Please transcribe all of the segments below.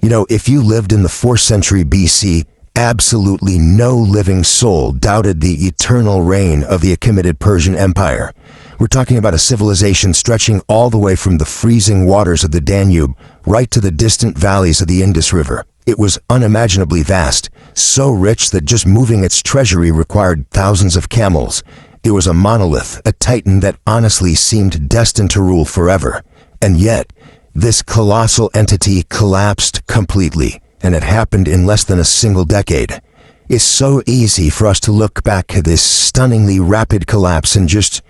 If you lived in the 4th century BC, absolutely no living soul doubted the eternal reign of the Achaemenid Persian Empire. We're talking about a civilization stretching all the way from the freezing waters of the Danube right to the distant valleys of the Indus River. It was unimaginably vast, so rich that just moving its treasury required thousands of camels. It was a monolith, a titan that honestly seemed destined to rule forever. And yet, this colossal entity collapsed completely, and it happened in less than a single decade. It's so easy for us to look back at this stunningly rapid collapse and just,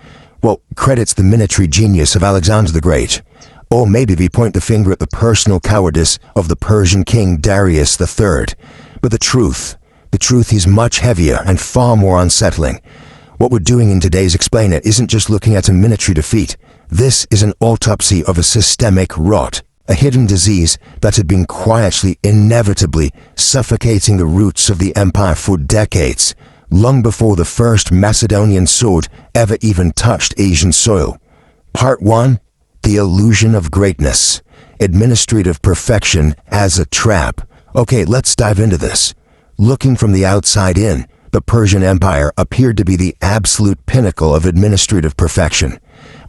credits the military genius of Alexander the Great. Or maybe we point the finger at the personal cowardice of the Persian king Darius III. But the truth is much heavier and far more unsettling. What we're doing in today's Explain It isn't just looking at a military defeat. This is an autopsy of a systemic rot, a hidden disease that had been quietly, inevitably suffocating the roots of the empire for decades, long before the first Macedonian sword ever even touched Asian soil. Part 1. The illusion of greatness. Administrative perfection as a trap. Okay, let's dive into this. Looking from the outside in, the Persian Empire appeared to be the absolute pinnacle of administrative perfection.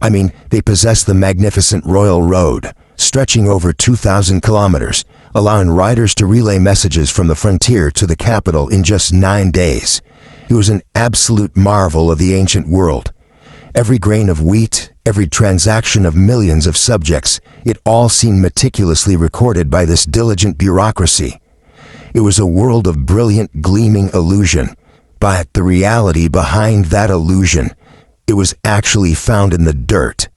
I mean, they possessed the magnificent royal road, stretching over 2,000 kilometers, allowing riders to relay messages from the frontier to the capital in just 9 days. It was an absolute marvel of the ancient world. Every grain of wheat, every transaction of millions of subjects, it all seemed meticulously recorded by this diligent bureaucracy. It was a world of brilliant, gleaming illusion. But the reality behind that illusion, it was actually found in the dirt.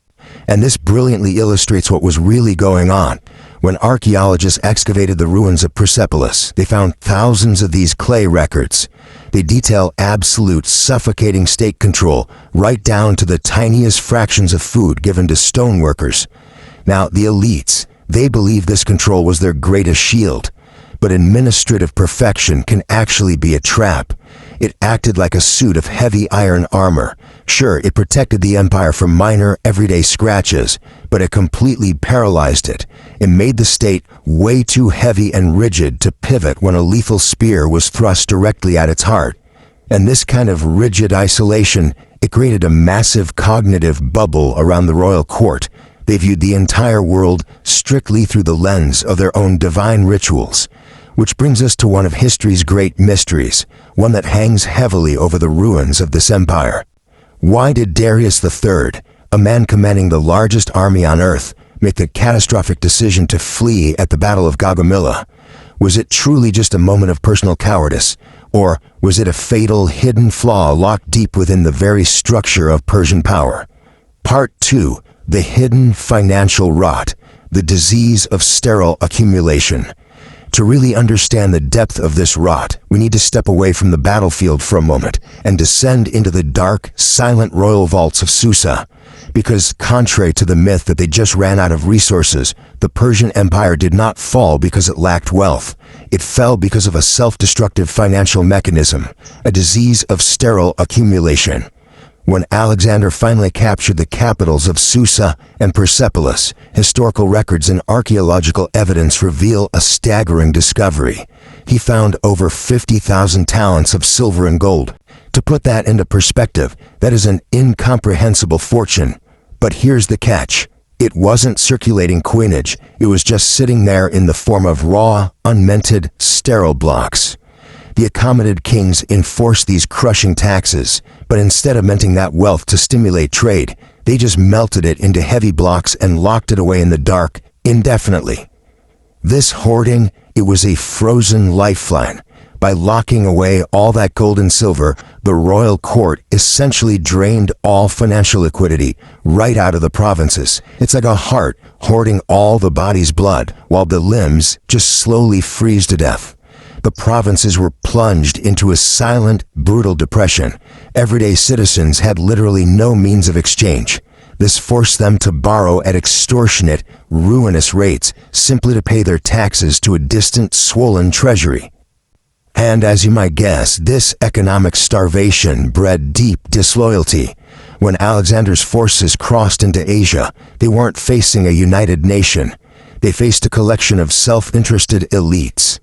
And this brilliantly illustrates what was really going on. When archaeologists excavated the ruins of Persepolis, they found thousands of these clay records. They detail absolute, suffocating state control, right down to the tiniest fractions of food given to stoneworkers. Now, the elites, they believe this control was their greatest shield. But administrative perfection can actually be a trap. It acted like a suit of heavy iron armor. Sure, it protected the empire from minor, everyday scratches, but it completely paralyzed it. It made the state way too heavy and rigid to pivot when a lethal spear was thrust directly at its heart. And this kind of rigid isolation, it created a massive cognitive bubble around the royal court. They viewed the entire world strictly through the lens of their own divine rituals. Which brings us to one of history's great mysteries, one that hangs heavily over the ruins of this empire. Why did Darius III, a man commanding the largest army on earth, make the catastrophic decision to flee at the Battle of Gaugamela? Was it truly just a moment of personal cowardice, or was it a fatal, hidden flaw locked deep within the very structure of Persian power? Part 2. The hidden financial rot, the disease of sterile accumulation. To really understand the depth of this rot, we need to step away from the battlefield for a moment and descend into the dark, silent royal vaults of Susa. Because contrary to the myth that they just ran out of resources, the Persian Empire did not fall because it lacked wealth. It fell because of a self-destructive financial mechanism, a disease of sterile accumulation. When Alexander finally captured the capitals of Susa and Persepolis, historical records and archaeological evidence reveal a staggering discovery. He found over 50,000 talents of silver and gold. To put that into perspective, that is an incomprehensible fortune. But here's the catch. It wasn't circulating coinage. It was just sitting there in the form of raw, unminted, sterile blocks. The Achaemenid kings enforced these crushing taxes, but instead of minting that wealth to stimulate trade, they just melted it into heavy blocks and locked it away in the dark indefinitely. This hoarding, it was a frozen lifeline. By locking away all that gold and silver, the royal court essentially drained all financial liquidity right out of the provinces. It's like a heart hoarding all the body's blood, while the limbs just slowly freeze to death. The provinces were plunged into a silent, brutal depression. Everyday citizens had literally no means of exchange. This forced them to borrow at extortionate, ruinous rates simply to pay their taxes to a distant, swollen treasury. And as you might guess, this economic starvation bred deep disloyalty. When Alexander's forces crossed into Asia, they weren't facing a united nation. They faced a collection of self-interested elites.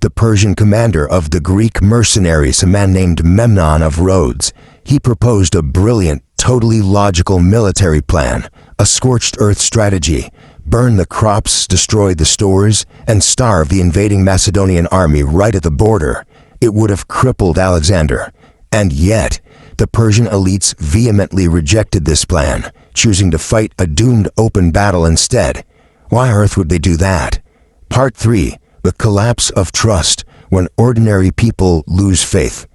The Persian commander of the Greek mercenaries, a man named Memnon of Rhodes, he proposed a brilliant, totally logical military plan, a scorched earth strategy: burn the crops, destroy the stores, and starve the invading Macedonian army right at the border. It would have crippled Alexander. And yet, the Persian elites vehemently rejected this plan, choosing to fight a doomed open battle instead. Why on earth would they do that? Part 3. The collapse of trust, when ordinary people lose faith.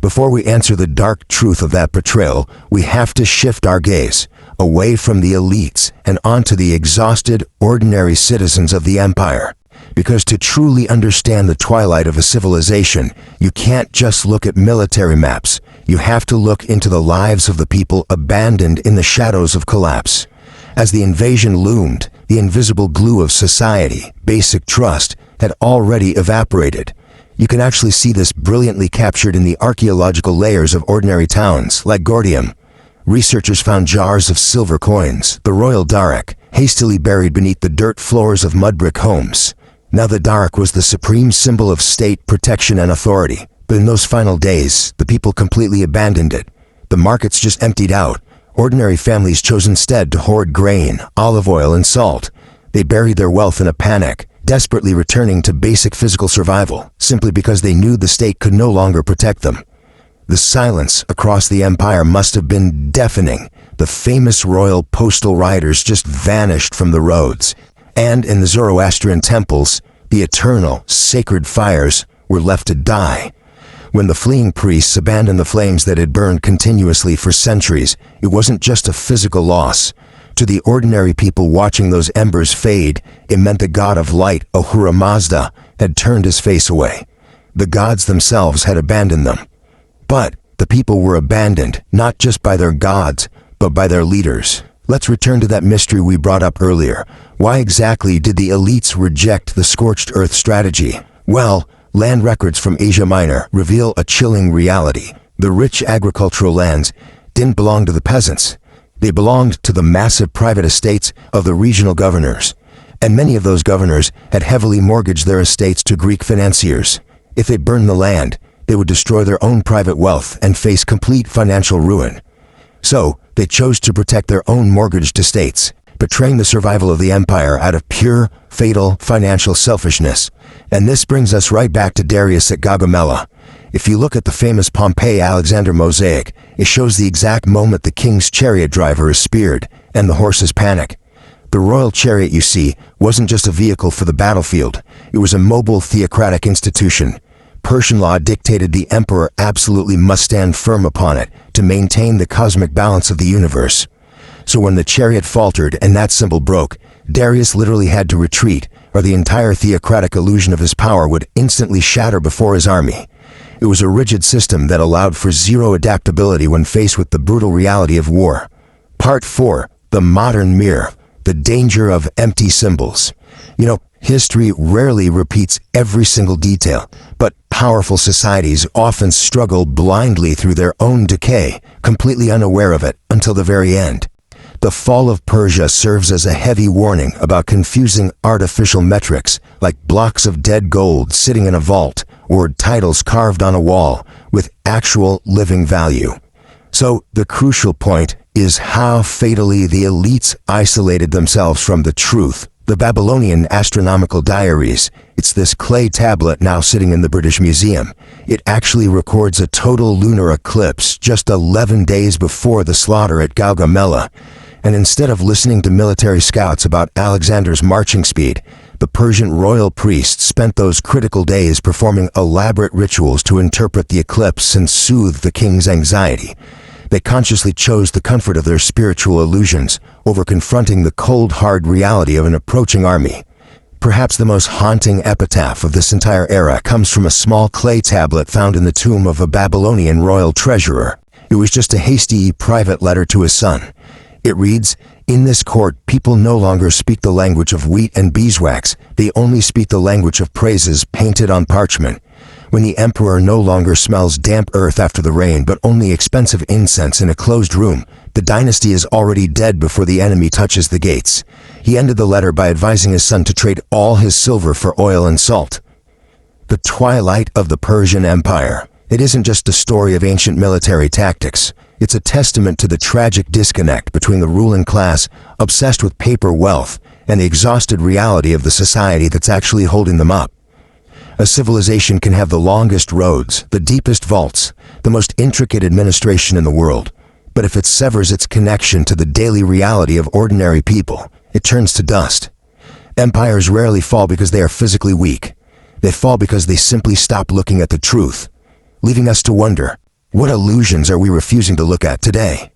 Before we answer the dark truth of that betrayal, we have to shift our gaze away from the elites and onto the exhausted, ordinary citizens of the empire. Because to truly understand the twilight of a civilization, you can't just look at military maps. You have to look into the lives of the people abandoned in the shadows of collapse. As the invasion loomed, the invisible glue of society, basic trust, had already evaporated. You can actually see this brilliantly captured in the archaeological layers of ordinary towns like Gordium. Researchers found jars of silver coins, the royal daric, hastily buried beneath the dirt floors of mud brick homes. Now the daric was the supreme symbol of state protection and authority, but in those final days, the people completely abandoned it. The markets just emptied out. Ordinary families chose instead to hoard grain, olive oil, and salt. They buried their wealth in a panic, desperately returning to basic physical survival, simply because they knew the state could no longer protect them. The silence across the empire must have been deafening. The famous royal postal riders just vanished from the roads, and in the Zoroastrian temples, the eternal, sacred fires were left to die. When the fleeing priests abandoned the flames that had burned continuously for centuries, it wasn't just a physical loss. To the ordinary people watching those embers fade, it meant the god of light, Ahura Mazda, had turned his face away. The gods themselves had abandoned them. But the people were abandoned, not just by their gods, but by their leaders. Let's return to that mystery we brought up earlier. Why exactly did the elites reject the scorched earth strategy? Well, land records from Asia Minor reveal a chilling reality. The rich agricultural lands didn't belong to the peasants. They belonged to the massive private estates of the regional governors. And many of those governors had heavily mortgaged their estates to Greek financiers. If they burned the land, they would destroy their own private wealth and face complete financial ruin. So, they chose to protect their own mortgaged estates, betraying the survival of the empire out of pure, fatal financial selfishness. And this brings us right back to Darius at Gaugamela. If you look at the famous Pompey-Alexander mosaic, it shows the exact moment the king's chariot driver is speared and the horses panic. The royal chariot you see wasn't just a vehicle for the battlefield. It was a mobile theocratic institution. Persian law dictated the emperor absolutely must stand firm upon it to maintain the cosmic balance of the universe. So when the chariot faltered and that symbol broke, Darius literally had to retreat, or the entire theocratic illusion of his power would instantly shatter before his army. It was a rigid system that allowed for zero adaptability when faced with the brutal reality of war. Part 4. The modern mirror. The danger of empty symbols. You know, history rarely repeats every single detail, but powerful societies often struggle blindly through their own decay, completely unaware of it until the very end. The fall of Persia serves as a heavy warning about confusing artificial metrics like blocks of dead gold sitting in a vault or titles carved on a wall with actual living value. So the crucial point is how fatally the elites isolated themselves from the truth. The Babylonian astronomical diaries, it's this clay tablet now sitting in the British Museum. It actually records a total lunar eclipse just 11 days before the slaughter at Gaugamela. And instead of listening to military scouts about Alexander's marching speed, the Persian royal priests spent those critical days performing elaborate rituals to interpret the eclipse and soothe the king's anxiety. They consciously chose the comfort of their spiritual illusions over confronting the cold, hard reality of an approaching army. Perhaps the most haunting epitaph of this entire era comes from a small clay tablet found in the tomb of a Babylonian royal treasurer. It was just a hasty private letter to his son. It reads, "In this court, people no longer speak the language of wheat and beeswax. They only speak the language of praises painted on parchment. When the emperor no longer smells damp earth after the rain, but only expensive incense in a closed room, The dynasty is already dead before the enemy touches the gates. He ended the letter by advising his son to trade all his silver for oil and salt. The twilight of the Persian Empire. It isn't just a story of ancient military tactics. It's a testament to the tragic disconnect between the ruling class, obsessed with paper wealth, and the exhausted reality of the society that's actually holding them up. A civilization can have the longest roads, the deepest vaults, the most intricate administration in the world, but if it severs its connection to the daily reality of ordinary people, it turns to dust. Empires rarely fall because they are physically weak. They fall because they simply stop looking at the truth, leaving us to wonder, what illusions are we refusing to look at today?